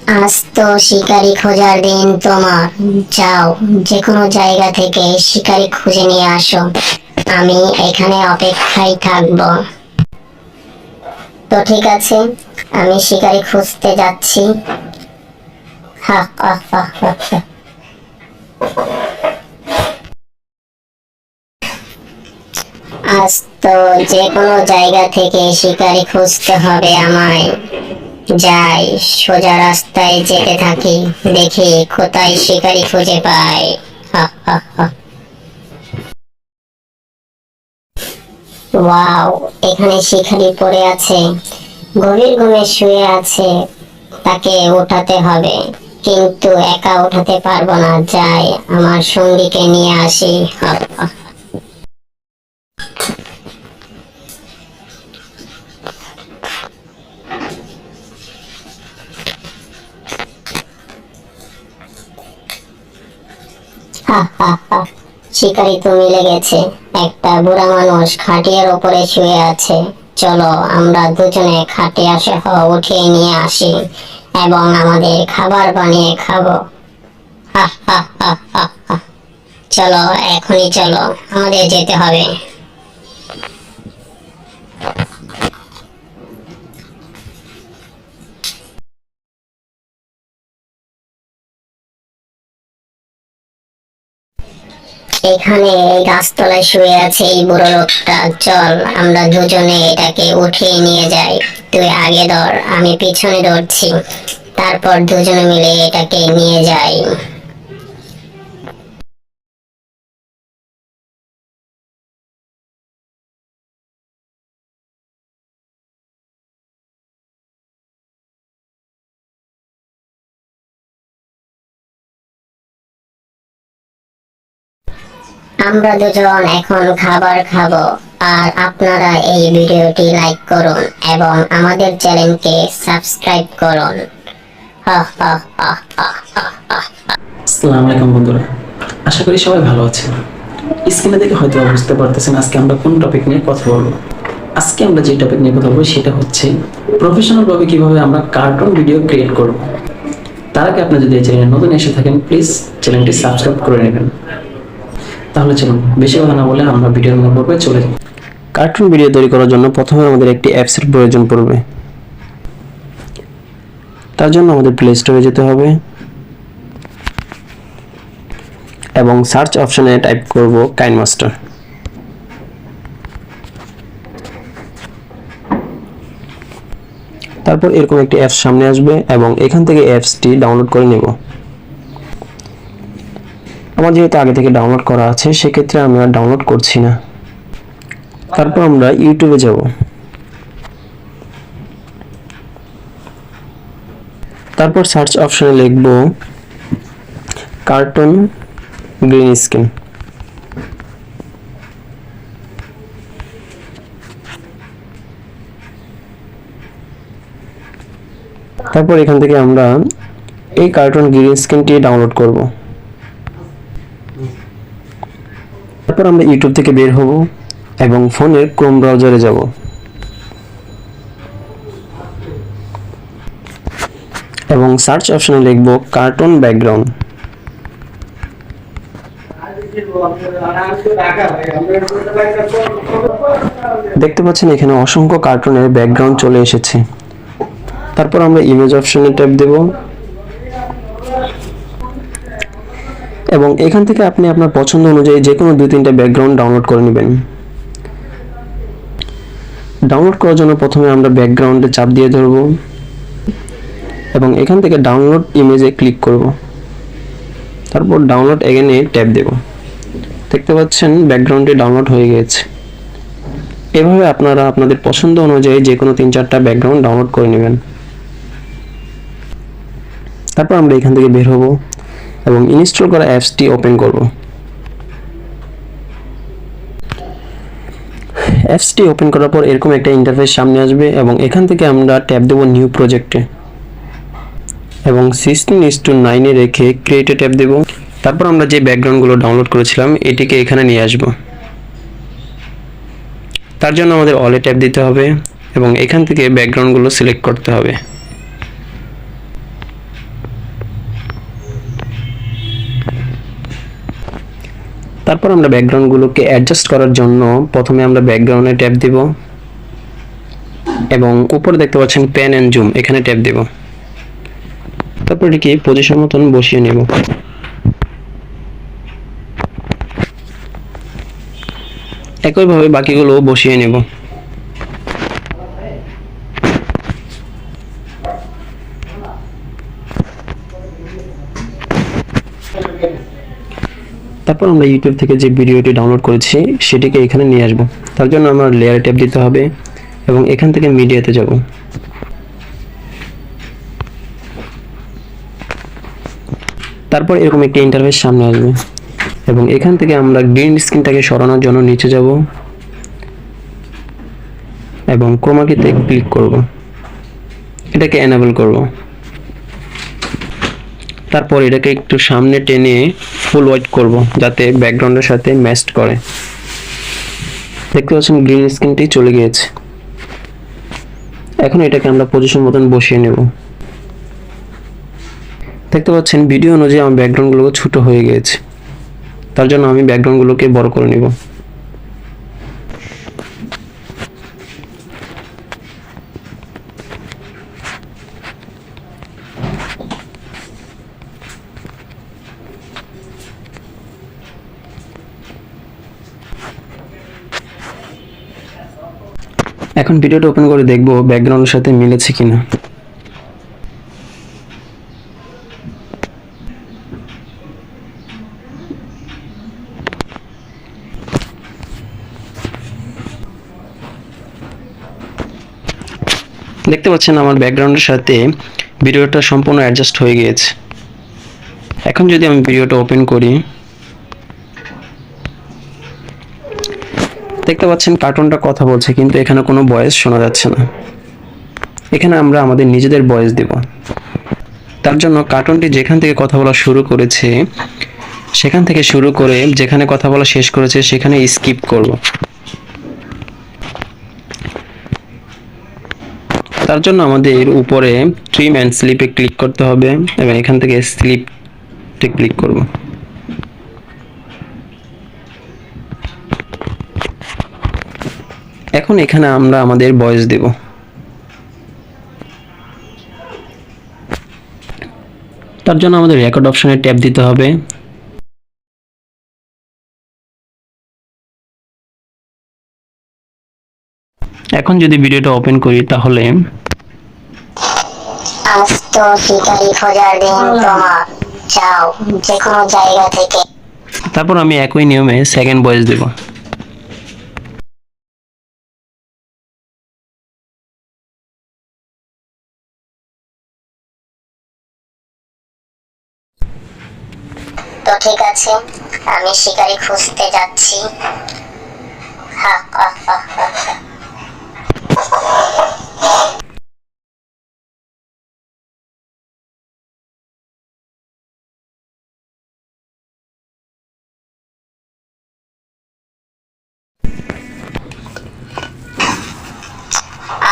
আজ তো শিকারি খোঁজার দিন তোমার। যাও, যে কোনো জায়গা থেকে শিকারি খুঁজে নিয়ে আসো। আমি এখানে অপেক্ষায় থাকবো। তো ঠিক আছে, আমি শিকারি খুঁজতে যাচ্ছি। হা হা হা হা হা। আজ তো যে কোনো জায়গা থেকে শিকারি খুঁজতে হবে আমায়। যাই, সোজা রাস্তায় যেতে থাকি, দেখি কোথায় শিকারি খুঁজে পাই। হা হা হা। ওয়াও, এখানে শিকারি পড়ে আছে, গভীর ঘুমে শুয়ে আছে। তাকে ওঠাতে হবে, কিন্তু একা ওঠাতে পারবো না। যাই, আমার সঙ্গীকে নিয়ে আসি। হা হা। হা হা হা। শিকারি তো মিলে গেছে। একটা বুড়া মানুষ খাটিয়ার ওপরে শুয়ে আছে। চলো, আমরা দুজনে খাটিয়া সহ উঠিয়ে নিয়ে আসি এবং আমাদের খাবার বানিয়ে খাবো। হা হা হা হা হা। চলো, এখনই চলো, আমাদের যেতে হবে। এখানে এই গাছতলায় শুয়ে আছে এই বুড়ো লোকটা। চল, আমরা দুজনে এটাকে উঠিয়ে নিয়ে যাই। তুই আগে ধর, আমি পিছনে ধরছি। তারপর দুজনে মিলে এটাকে নিয়ে যাই। আমরা দুজন এখন খাবার খাবো। আর আপনারা এই ভিডিওটি লাইক করুন এবং আমাদের চ্যানেলকে সাবস্ক্রাইব করুন। হা হা হা হা হা হা। আসসালামু আলাইকুম বন্ধুরা, আশা করি সবাই ভালো আছেন। স্ক্রিনে দেখে হয়তো বুঝতে পারতেছেন আজকে আমরা কোন টপিক নিয়ে কথা বলবো। আজকে আমরা যে টপিক নিয়ে কথা বলবো সেটা হচ্ছে প্রফেশনাল ভাবে কিভাবে আমরা কার্টুন ভিডিও ক্রিয়েট করব। তার আগে আপনি যদি এই চ্যানেলে নতুন এসে থাকেন, প্লিজ চ্যানেলটি সাবস্ক্রাইব করে নেবেন। তাহলে চলুন বেশি কথা না বলে আমরা ভিডিওর মূল পর্বে চলে যাই। কার্টুন ভিডিও তৈরি করার জন্য প্রথমে আমাদের একটি অ্যাপসের প্রয়োজন পড়বে। তার জন্য আমাদের প্লে স্টোরে যেতে হবে এবং সার্চ অপশনে টাইপ করব কাইনমাস্টার। তারপর এরকম একটি অ্যাপস সামনে আসবে এবং এখান থেকে অ্যাপসটি ডাউনলোড করে নেব। আমার যেহেতু আগে থেকে ডাউনলোড করা আছে, সেক্ষেত্রে আমি আর ডাউনলোড করছি না। তারপর আমরা ইউটিউবে যাব। তারপর সার্চ অপশনে লিখব কার্টুন গ্রিন স্ক্রিন। তারপর এখান থেকে আমরা এই কার্টুন গ্রিন স্ক্রিনটি ডাউনলোড করব। তারপর আমরা ইউটিউব থেকে বের হব এবং ফোনের ক্রোম ব্রাউজারে যাব। এবং সার্চ অপশনে লিখব কার্টুন ব্যাকগ্রাউন্ড। দেখতে পাচ্ছেন এখানে অসংখ্য কার্টুনের ব্যাকগ্রাউন্ড চলে এসেছে। তারপর আমরা ইমেজ অপশনে ট্যাপ দেব এবং এখান থেকে আপনি আপনার পছন্দ অনুযায়ী যে কোনো 2-3টা ব্যাকগ্রাউন্ড ডাউনলোড করে নেবেন। ডাউনলোড করার জন্য প্রথমে আমরা ব্যাকগ্রাউন্ডে চাপ দিয়ে ধরব এবং এখান থেকে ডাউনলোড ইমেজে ক্লিক করব। তারপর ডাউনলোড এগেইনে ট্যাপ দেব। দেখতে পাচ্ছেন ব্যাকগ্রাউন্ডটি ডাউনলোড হয়ে গেছে। এভাবে আপনারা আপনাদের পছন্দ অনুযায়ী যে কোনো 3-4টা ব্যাকগ্রাউন্ড ডাউনলোড করে নেবেন। তারপর আমরা এখান থেকে বের হব এবং ইনস্টল করা অ্যাপসটি ওপেন করব। অ্যাপসটি ওপেন করার পর এরকম একটা ইন্টারফেস সামনে আসবে এবং এখান থেকে আমরা ট্যাপ দেব নিউ প্রজেক্টে এবং 16:9 রেখে ক্রিয়েটে ট্যাপ দেব। তারপর আমরা যে ব্যাকগ্রাউন্ডগুলো ডাউনলোড করেছিলাম এটিকে এখানে নিয়ে আসব। তার জন্য আমাদের অলে ট্যাপ দিতে হবে এবং এখান থেকে ব্যাকগ্রাউন্ডগুলো সিলেক্ট করতে হবে। তারপর আমরা ব্যাকগ্রাউন্ডগুলোকে অ্যাডজাস্ট করার জন্য প্রথমে আমরা ব্যাকগ্রাউন্ডে ট্যাপ দিব এবং উপরে দেখতে পাচ্ছেন প্যান এন্ড জুম, এখানে ট্যাপ দিব। তারপর এটিকে পজিশন মতন বসিয়ে নেব। একইভাবে বাকিগুলো বসিয়ে নেব। তারপর আমরা ইউটিউব থেকে যে ভিডিওটি ডাউনলোড করেছি সেটিকে এখানে নিয়ে আসব। তার জন্য আমার লেয়ার ট্যাপ দিতে হবে এবং এখান থেকে মিডিয়াতে যাব। তারপর এরকম একটি ইন্টারফেস সামনে আসবে এবং এখান থেকে আমরা গ্রিন স্ক্রিনটাকে সরানোর জন্য নিচে যাব এবং ক্রোমা কিতে ক্লিক করব, এটাকে এনেবল করব। তারপর এটাকে একটু সামনে টেনে ফুল হোয়াইট করব যাতে ব্যাকগ্রাউন্ডের সাথে ম্যাচ করে। দেখতে পাচ্ছেন গ্রিন স্ক্রিনটি চলে গিয়েছে। এখন এটাকে আমরা পজিশন মতন বসিয়ে নেব। দেখতে পাচ্ছেন ভিডিও অনুযায়ী আমার ব্যাকগ্রাউন্ডগুলো ছোট হয়ে গিয়েছে, তার জন্য আমি ব্যাকগ্রাউন্ডগুলোকে বড় করে নেব। এখন ভিডিওটা ওপেন করে দেখব ব্যাকগ্রাউন্ডের সাথে মিলেছে কিনা। দেখতে পাচ্ছেন আমার ব্যাকগ্রাউন্ডের সাথে ভিডিওটা সম্পূর্ণ অ্যাডজাস্ট হয়ে গিয়েছে। এখন যদি আমি ভিডিওটা ওপেন করি, দেখতে পাচ্ছেন কার্টুনটা কথা বলছে কিন্তু এখানে কোনো ভয়েস শোনা যাচ্ছে না। এখানে আমরা আমাদের নিজেদের ভয়েস দেব। তার জন্য কার্টুনটি যেখান থেকে কথা বলা শুরু করেছে সেখান থেকে শুরু করে যেখানে কথা বলা শেষ করেছে সেখানে স্কিপ করব। তার জন্য আমাদের উপরে ট্রিম অ্যান্ড স্লিপে ক্লিক করতে হবে এবং এখান থেকে স্লিপে ক্লিক করব। এখন এখানে আমরা আমাদের ভয়েস দেব। তার জন্য আমাদের রেকর্ড অপশনে ট্যাপ দিতে হবে। এখন যদি ভিডিওটা ওপেন করি তাহলে আজ তো শিকারি খোঁজার দিন তোমার, যাও যে কোনো জায়গা থেকে। তারপর আমি একই নিয়মে সেকেন্ড ভয়েস দেব। তো ঠিক আছে, আমি শিকারি খুঁজতে যাচ্ছি। হা হা হা হা হা।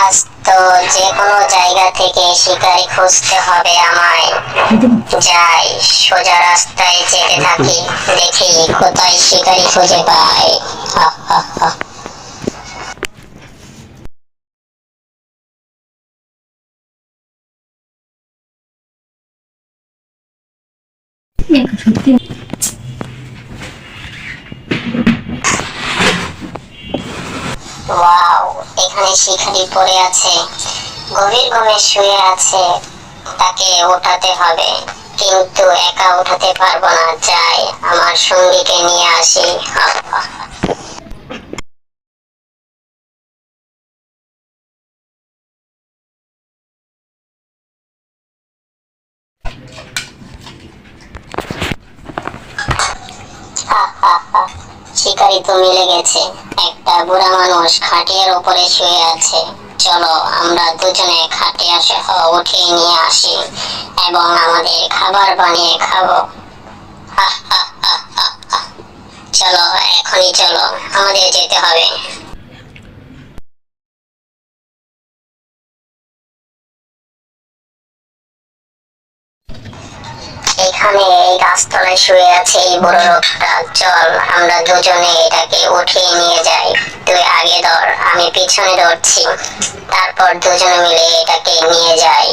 আজ তো যে কোনো জায়গা থেকে শিকারি খুঁজতে হবে আমায়। যাই সোজা রাস্তায় যেতে থাকি, দেখি কোথায় শিকারি খুঁজে পাই। হা হা হা। ওয়াও, এখানে শিকারি পড়ে আছে, গভীর ঘুমে শুয়ে আছে। তাকে ওঠাতে হবে, কিন্তু একা উঠাতে পারবো না। যাই আমার সঙ্গীকে নিয়ে আসি। হা হা হা। হা হা হা। শিকারি তো মিলে গেছে। একটা বুড়া মানুষ খাটিয়ার উপরে শুয়ে আছে। চলো আমরা দুজনে খাটিয়া সহ উঠিয়ে নিয়ে আসি এবং আমাদের খাবার বানিয়ে খাবো। হা হা হা হা হা। চলো এখনই চলো, আমাদের যেতে হবে। এখানে এই গাছতলায় শুয়ে আছে এই বড় লোকটা। চল আমরা দুজনে এটাকে উঠিয়ে নিয়ে যাই। তুই আগে ধর, আমি পিছনে ধরছি, তারপর দুজনে মিলে এটাকে নিয়ে যাই।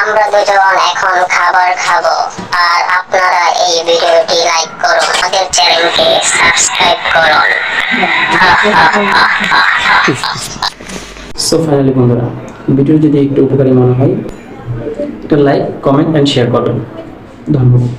আমরা দুজন এখন খাবার খাবো, আর আপনারা এই ভিডিওটি লাইক করুন, আমাদের চ্যানেলকে সাবস্ক্রাইব করুন। সো ফাইনালি বন্ধুরা, ভিডিও যদি একটু উপকারী মনে হয় একটা লাইক, কমেন্ট অ্যান্ড শেয়ার করবেন। ধন্যবাদ।